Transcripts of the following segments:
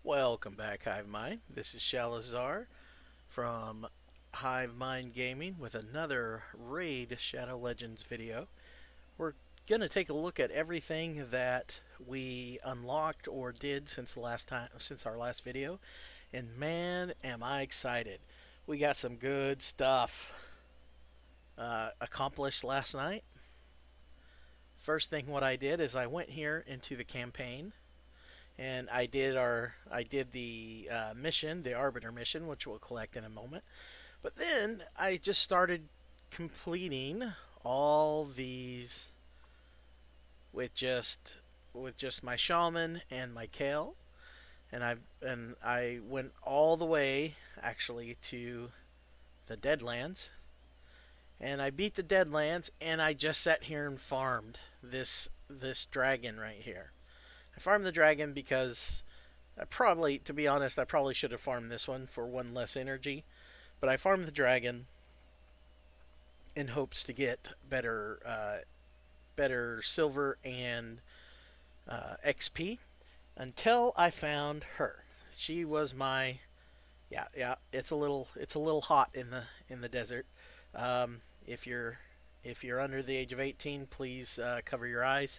Welcome back, Hive Mind. This is Shalazar from Hive Mind Gaming with another Raid Shadow Legends video. We're going to take a look at everything that we unlocked or did since our last video, and man, am I excited. We got some good stuff accomplished last night. First thing what I did is I went here into the campaign and I did the mission, the Arbiter mission, which we'll collect in a moment. But then I just started completing all these with just my shaman and my kale, and I went all the way actually to the Deadlands, and I beat the Deadlands, and I just sat here and farmed this dragon right here. I farmed the dragon because to be honest, I probably should have farmed this one for one less energy. But I farmed the dragon in hopes to get better silver and XP until I found her. She was my yeah. It's a little hot in the desert. If you're under the age of 18, please cover your eyes.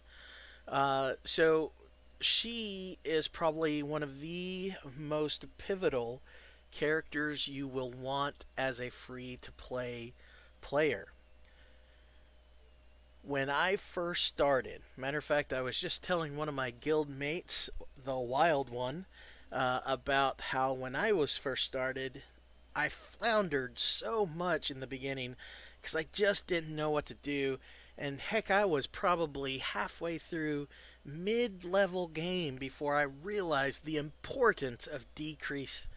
So she is probably one of the most pivotal characters you will want as a free to play player. When I first started, matter of fact, I was just telling one of my guild mates, the wild one, about how when I was first started, I floundered so much in the beginning because I just didn't know what to do. And heck, I was probably halfway through mid-level game before I realized the importance of decreased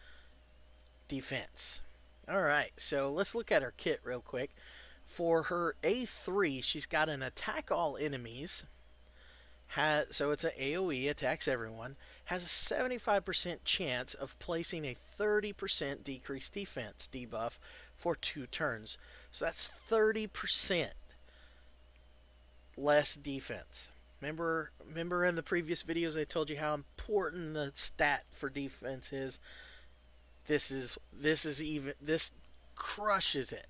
defense. Alright, so let's look at her kit real quick. For her A3, she's got an attack all enemies. So it's an AoE, attacks everyone. Has a 75% chance of placing a 30% decreased defense debuff for 2 turns. So that's 30% less defense. Remember in the previous videos I told you how important the stat for defense is. This crushes it.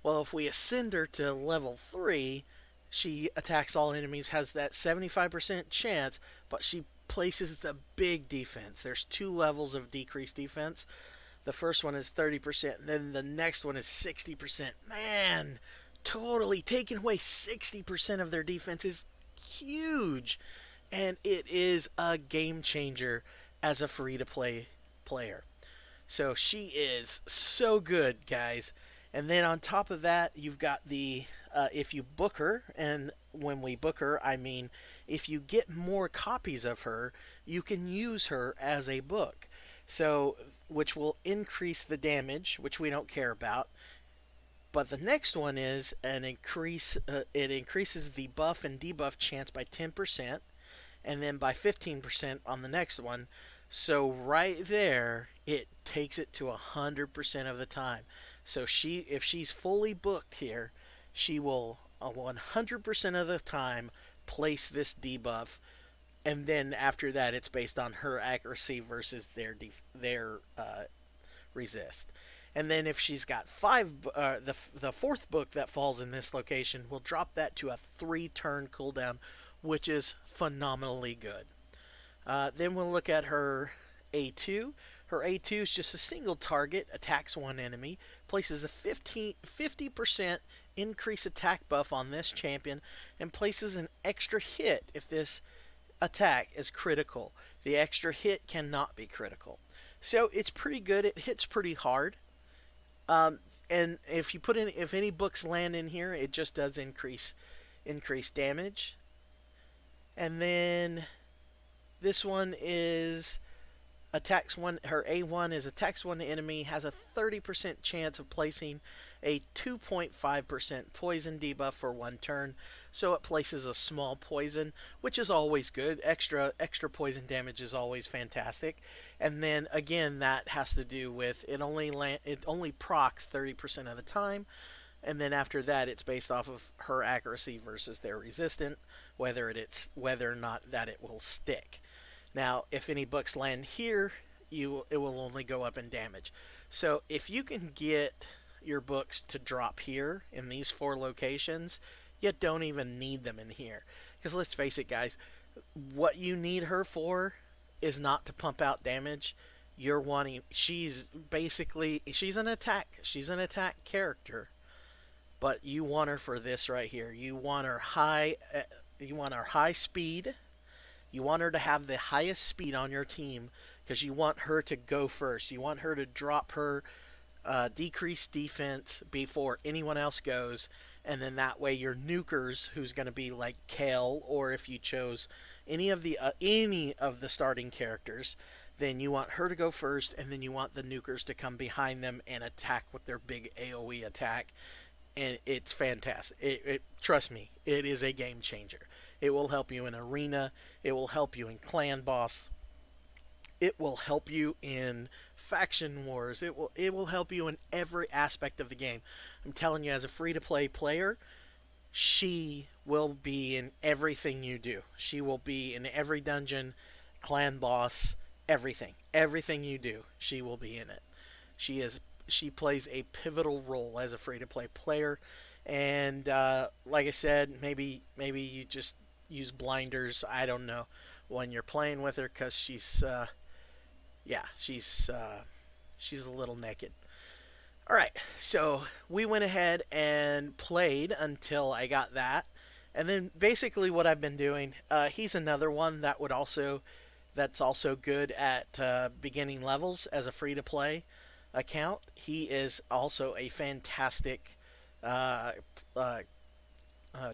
Well, if we ascend her to level 3, she attacks all enemies, has that 75% chance, but she places the big defense. There's 2 levels of decreased defense. The first one is 30%, and then the next one is 60%. Man, totally taking away 60% of their defense is huge, and it is a game changer as a free to play player. So she is so good, guys. And then on top of that, you've got the if you book her, and when we book her, I mean if you get more copies of her, you can use her as a book. So which will increase the damage, which we don't care about. But the next one is an increase. It increases the buff and debuff chance by 10%, and then by 15% on the next one. So right there, it takes it to 100% of the time. So if she's fully booked here, she will 100% of the time place this debuff, and then after that, it's based on her accuracy versus their resist. And then if she's got the fourth book that falls in this location, we'll drop that to a 3-turn cooldown, which is phenomenally good. Then we'll look at her A2. Her A2 is just a single target, attacks one enemy, places a 50% increase attack buff on this champion, and places an extra hit if this attack is critical. The extra hit cannot be critical. So it's pretty good. It hits pretty hard. And if any books land in here, it just does increase damage. And then this one is attacks one. Her A1 is attacks one enemy, has a 30% chance of placing a 2.5% poison debuff for 1 turn. So it places a small poison, which is always good. Extra poison damage is always fantastic. And then again, that has to do with it only procs 30% of the time. And then after that, it's based off of her accuracy versus their resistant, whether or not that it will stick. Now, if any books land here, it will only go up in damage. So if you can get your books to drop here in these four locations, you don't even need them in here. Because let's face it, guys, what you need her for is not to pump out damage. You're wanting she's an attack character, but you want her for this right here. You want her high speed. You want her to have the highest speed on your team because you want her to go first. You want her to drop her decreased defense before anyone else goes, and then that way your nukers, who's going to be like Kale, or if you chose any of the starting characters, then you want her to go first, and then you want the nukers to come behind them and attack with their big AOE attack, and it's fantastic. Trust me, it is a game changer. It will help you in arena. It will help you in clan boss. It will help you in faction wars. It will help you in every aspect of the game. I'm telling you, as a free to play player, she will be in everything you do. She will be in every dungeon, clan boss, everything. Everything you do, she will be in it. She plays a pivotal role as a free to play player, and like I said, maybe you just use blinders. I don't know when you're playing with her because yeah, she's a little naked. All right, so we went ahead and played until I got that, and then basically what I've been doing. He's another one that's also good at beginning levels as a free to play account. He is also a fantastic uh, uh,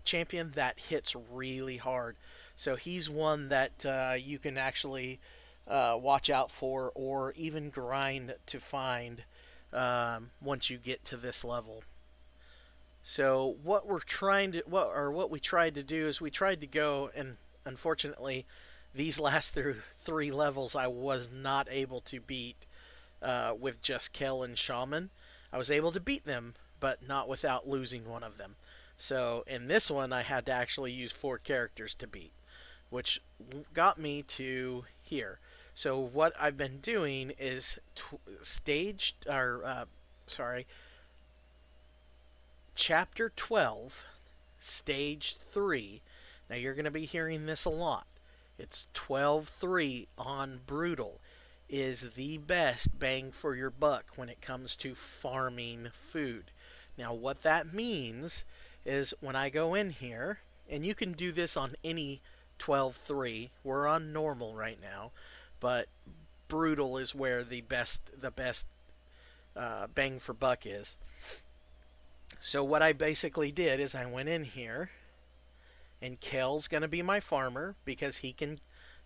champion that hits really hard. So he's one that you can actually watch out for, or even grind to find once you get to this level. So what we tried to do is we tried to go, and unfortunately, these last through three levels I was not able to beat with just Kel and Shaman. I was able to beat them, but not without losing one of them. So in this one, I had to actually use four characters to beat, which got me to here. So what I've been doing is sorry, chapter 12, stage 3. Now you're going to be hearing this a lot. It's 12-3 on Brutal is the best bang for your buck when it comes to farming food. Now what that means is when I go in here, and you can do this on any 12-3. We're on normal right now, but Brutal is where the best bang for buck is. So what I basically did is I went in here, and Kel's going to be my farmer because he can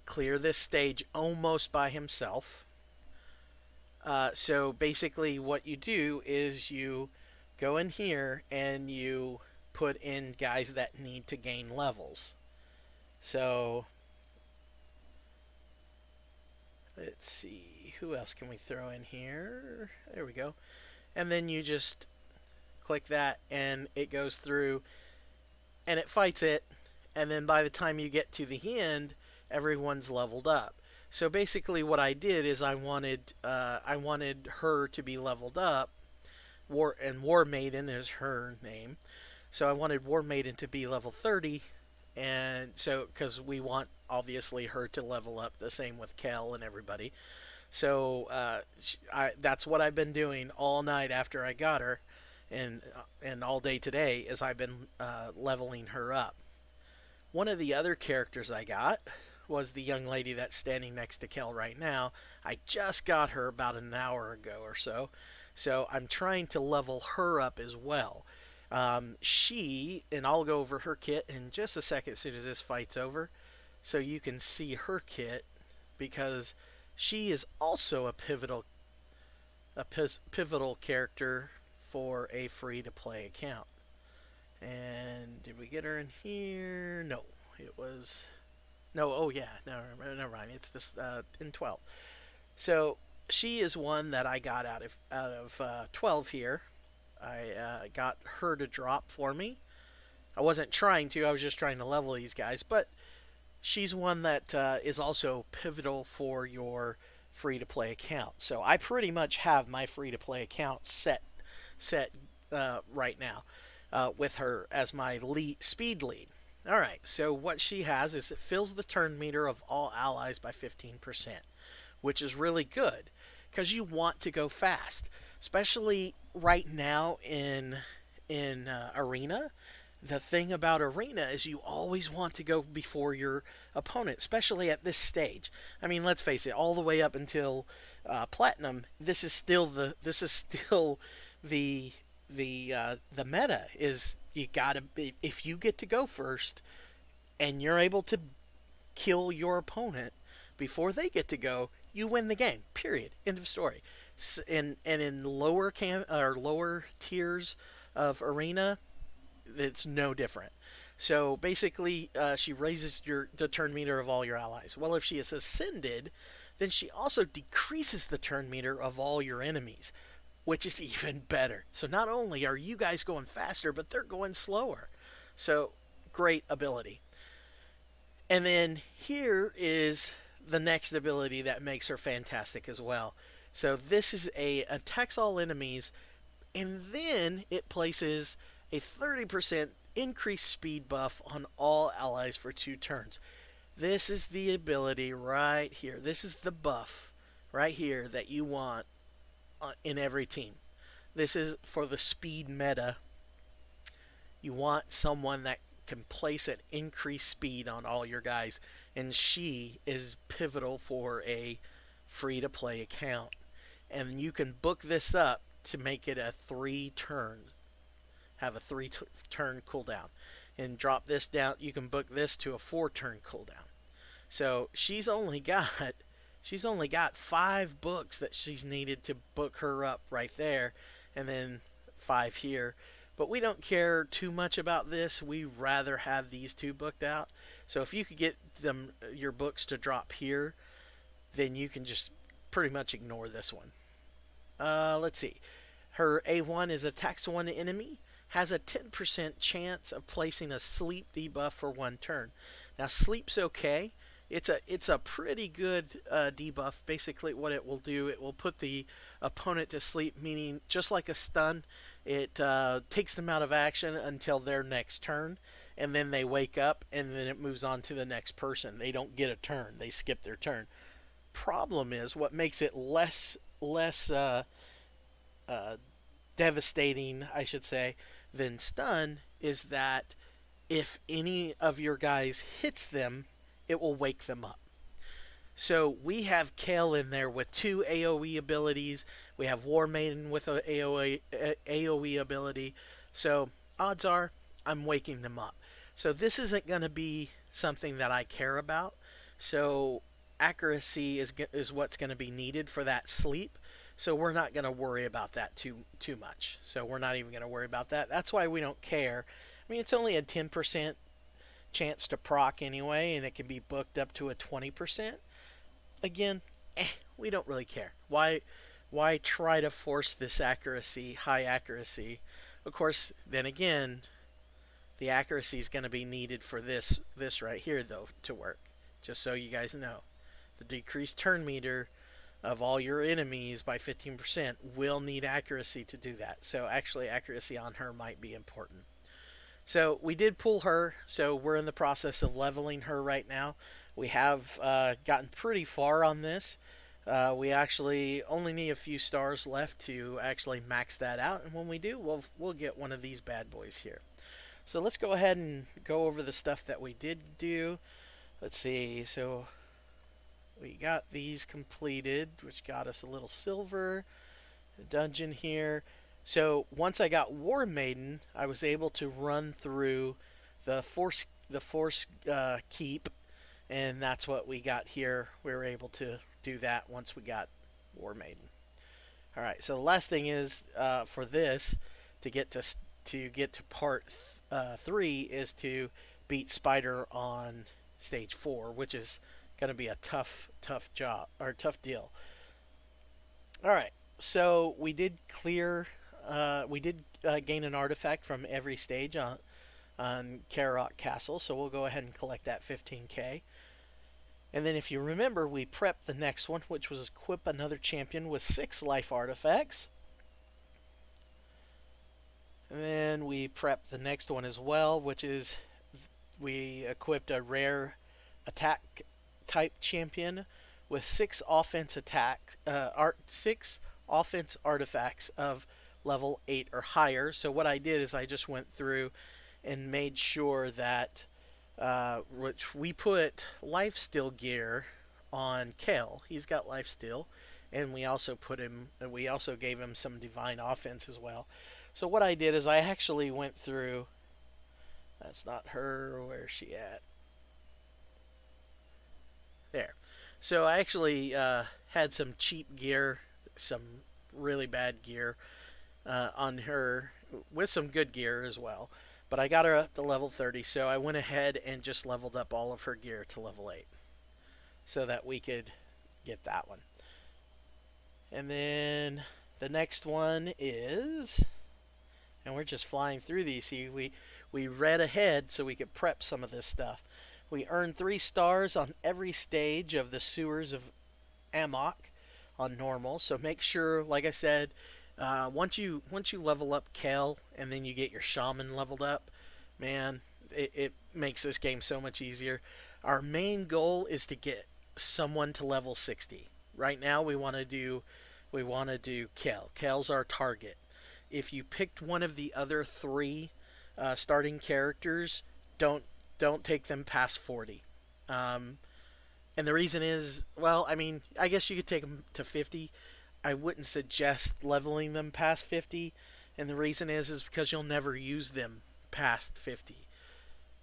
clear this stage almost by himself. So basically what you do is you go in here and you put in guys that need to gain levels. So let's see, who else can we throw in here? There we go. And then you just click that and it goes through and it fights it, and then by the time you get to the end, everyone's leveled up. So basically, what I did is I wanted her to be leveled up. War Maiden is her name, so I wanted War Maiden to be level 30, and so because we want obviously her to level up the same with Kel and everybody. So that's what I've been doing all night after I got her, and all day today is I've been leveling her up. One of the other characters I got was the young lady that's standing next to Kel right now. I just got her about an hour ago or so. So I'm trying to level her up as well. And I'll go over her kit in just a second as soon as this fight's over. So you can see her kit because she is also a pivotal character for a free to play account. And did we get her in here? No, it was no. Oh yeah, no, never mind. It's this in 12. So she is one that I got out of 12 here. I got her to drop for me. I wasn't trying to. I was just trying to level these guys. But she's one that is also pivotal for your free to play account. So I pretty much have my free to play account set right now with her as my speed lead. All right, so what she has is it fills the turn meter of all allies by 15%, which is really good because you want to go fast, especially right now in arena. The thing about arena is you always want to go before your opponent, especially at this stage. I mean, let's face it, all the way up until platinum, this is still the the meta is you gotta be, if you get to go first and you're able to kill your opponent before they get to go, you win the game. Period. End of story. And in lower tiers of arena, it's no different. So basically, she raises the turn meter of all your allies. Well, if she is ascended, then she also decreases the turn meter of all your enemies, which is even better. So not only are you guys going faster, but they're going slower. So great ability. And then here is the next ability that makes her fantastic as well. So this is a attacks all enemies, and then it places a 30% increased speed buff on all allies for 2 turns. This is the ability right here. This is the buff right here that you want in every team. This is for the speed meta. You want someone that can place an increased speed on all your guys, and she is pivotal for a free to play account. And you can book this up to make it a 3 turn, have a 3 turn cooldown, and drop this down. You can book this to a 4 turn cooldown. So she's only got 5 books that she's needed to book her up right there, and then 5 here. But we don't care too much about this. We rather have these 2 booked out. So if you could get your books to drop here, then you can just pretty much ignore this one. Let's see. Her A1 is attacks one enemy, has a 10% chance of placing a sleep debuff for 1 turn. Now sleep's okay. It's a pretty good debuff. Basically, what it will do, it will put the opponent to sleep, meaning just like a stun, it takes them out of action until their next turn, and then they wake up, and then it moves on to the next person. They don't get a turn; they skip their turn. Problem is, what makes it less uh, devastating, I should say, than stun is that if any of your guys hits them, it will wake them up. So we have Kale in there with 2 AoE abilities. We have War Maiden with a AoE ability. So odds are I'm waking them up. So this isn't going to be something that I care about. So accuracy is what's going to be needed for that sleep. So we're not going to worry about that too much. So we're not even going to worry about that. That's why we don't care. I mean, it's only a 10% chance to proc anyway, and it can be booked up to a 20%. Again, we don't really care. Why try to force this high accuracy? Of course, then again, the accuracy is going to be needed for this right here though to work. Just so you guys know, the decreased turn meter of all your enemies by 15% will need accuracy to do that. So actually, accuracy on her might be important. So we did pull her, so we're in the process of leveling her right now. We have gotten pretty far on this. We actually only need a few stars left to actually max that out, and when we do, we'll get one of these bad boys here. So let's go ahead and go over the stuff that we did do. Let's see, so we got these completed, which got us a little silver. The dungeon here. So once I got War Maiden, I was able to run through the force keep, and that's what we got here. We were able to do that once we got War Maiden. All right. So the last thing is for this to get to part 3 is to beat Spider on stage 4, which is going to be a tough job or tough deal. All right. So we did gain an artifact from every stage on Karok Castle, so we'll go ahead and collect that 15k. And then if you remember, we prepped the next one, which was equip another champion with 6 life artifacts. And then we prepped the next one as well, which is we equipped a rare attack type champion with 6 offense artifacts of level 8 or higher. So what I did is I just went through and made sure that which we put lifesteal gear on Kel. He's got lifesteal, and we also gave him some divine offense as well. So what I did is I actually went through. That's not her. Where's she at? There. So I actually had some cheap gear, some really bad gear on her, with some good gear as well. But I got her up to level 30, so I went ahead and just leveled up all of her gear to level 8 so that we could get that one. And then the next one is, and we're just flying through these. See, we read ahead so we could prep some of this stuff. We earned 3 stars on every stage of the sewers of Amok on normal. So make sure, like I said, once you level up Kel and then you get your shaman leveled up, man, it makes this game so much easier. Our main goal is to get someone to level 60. Right now we want to do Kel. Kel's our target. If you picked one of the other 3 starting characters, don't take them past 40. And the reason is, well, I mean, I guess you could take them to 50. I wouldn't suggest leveling them past 50, and the reason is because you'll never use them past 50.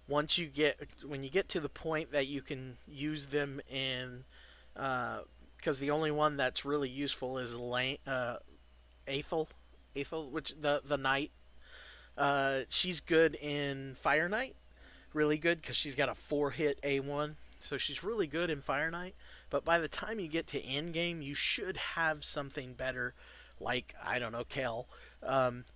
When you get to the point that you can use them in, because the only one that's really useful is Aethel, which the knight. She's good in Fire Knight, really good because she's got a 4-hit A1. So she's really good in Fire Knight, but by the time you get to end game, you should have something better, like, I don't know, Kel,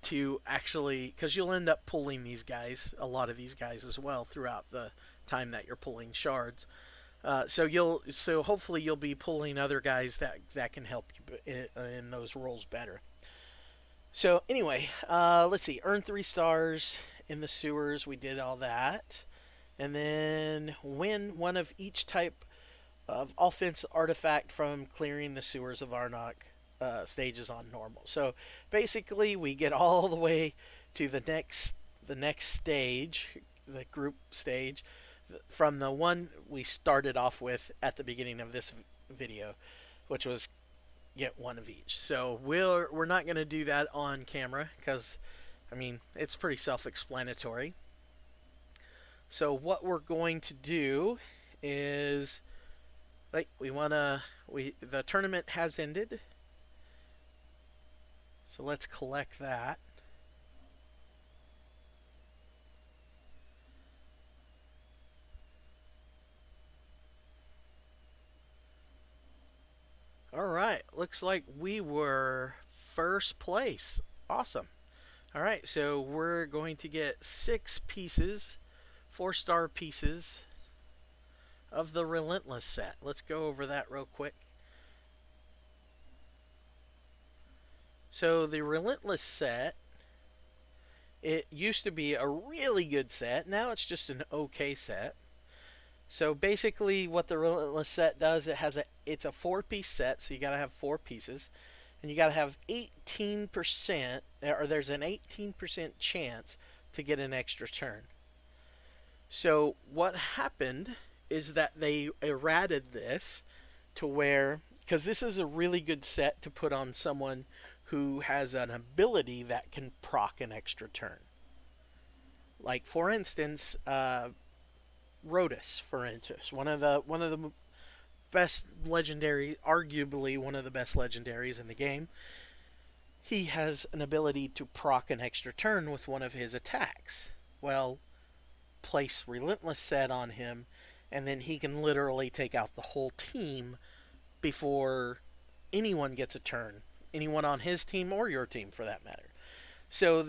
to actually, because you'll end up pulling a lot of these guys as well throughout the time that you're pulling shards. So hopefully you'll be pulling other guys that can help you in those roles better. So anyway, let's see, earn 3 stars in the sewers. We did all that. And then win one of each type of offense artifact from clearing the sewers of Arnok stages on normal. So basically, we get all the way to the next stage, the group stage, from the one we started off with at the beginning of this video, which was get one of each. So we're not going to do that on camera because, I mean, it's pretty self-explanatory. So what we're going to do is, like, the tournament has ended. So let's collect that. All right, looks like we were first place. Awesome. All right, so we're going to get 6 pieces, 4-star pieces of the Relentless set. Let's go over that real quick. So the Relentless set, it used to be a really good set. Now it's just an okay set. So basically what the Relentless set does, it's a 4-piece set, so you got to have 4 pieces. And you got to have 18%, or there's an 18% chance to get an extra turn. So what happened is that they errated this to where, because this is a really good set to put on someone who has an ability that can proc an extra turn. Like, for instance, Rotus, for instance, one of the best legendary, arguably one of the best legendaries in the game. He has an ability to proc an extra turn with one of his attacks. Well, place Relentless set on him, and then he can literally take out the whole team before anyone gets a turn. Anyone on his team or your team, for that matter. So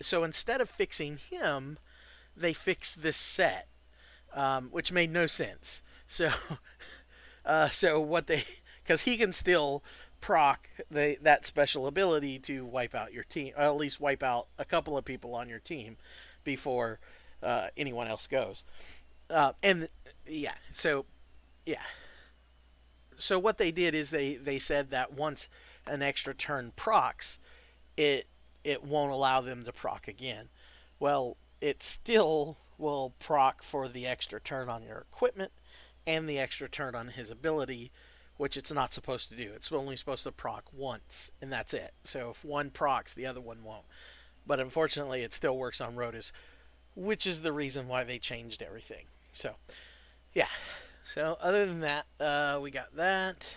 so instead of fixing him, they fixed this set, which made no sense. So, so what they, because he can still proc that special ability to wipe out your team, or at least wipe out a couple of people on your team before anyone else goes. And yeah, so yeah, so what they did is they said that once an extra turn procs, it it won't allow them to proc again. Well, it still will proc for the extra turn on your equipment and the extra turn on his ability, which it's not supposed to do. It's only supposed to proc once, and that's it. So if one procs, the other one won't. But unfortunately, it still works on Rotus, which is the reason why they changed everything. So, yeah. So, other than that, we got that.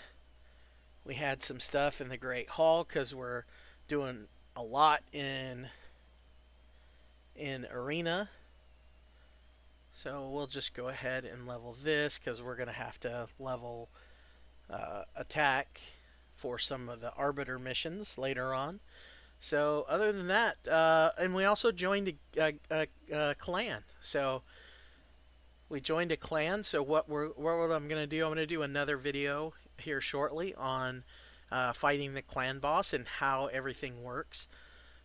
We had some stuff in the Great Hall because we're doing a lot in Arena. So we'll just go ahead and level this because we're going to have to level attack for some of the Arbiter missions later on. So other than that, and we also joined a clan. So we joined a clan. So what I'm going to do? I'm going to do another video here shortly on fighting the clan boss and how everything works,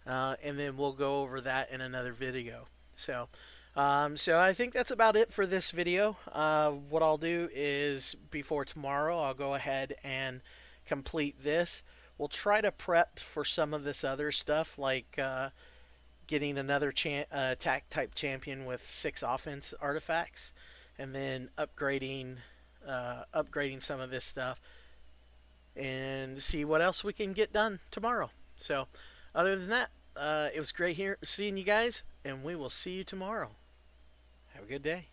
and then we'll go over that in another video. So I think that's about it for this video. What I'll do is before tomorrow, I'll go ahead and complete this. We'll try to prep for some of this other stuff, like getting another attack type champion with 6 offense artifacts, and then upgrading some of this stuff, and see what else we can get done tomorrow. So, other than that, it was great seeing you guys, and we will see you tomorrow. Have a good day.